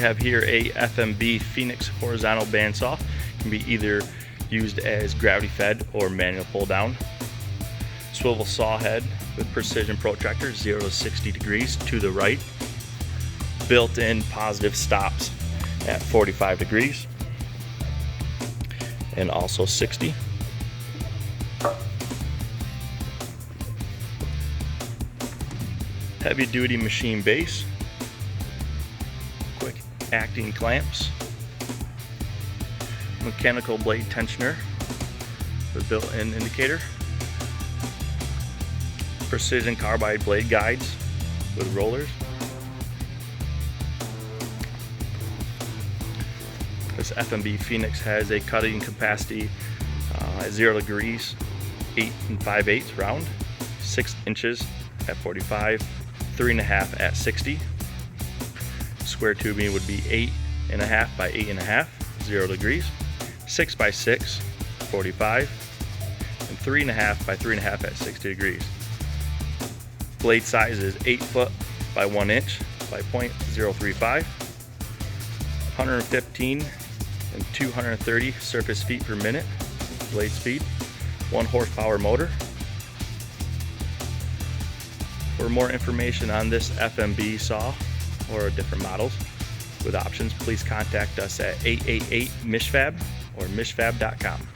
have here a FMB Phoenix Horizontal Bandsaw. It can be either used as gravity fed or manual pull down. Swivel saw head with precision protractor, 0 to 60 degrees to the right. Built-in positive stops at 45 degrees and also 60. Heavy duty machine base, quick acting clamps, mechanical blade tensioner with built-in indicator, precision carbide blade guides with rollers. This FMB Phoenix has a cutting capacity at 0 degrees, 8 5/8 round, 6 inches at 45, 3.5 at 60. Square tubing would be 8.5 by 8.5, 0 degrees, 6 by 6, 45, and 3.5 by 3.5 at 60 degrees. Blade size is 8 foot by 1 inch by 0.035, 115 and 230 surface feet per minute blade speed, 1 horsepower motor. For more information on this FMB saw or different models with options, please contact us at 888 Michfab or michfab.com.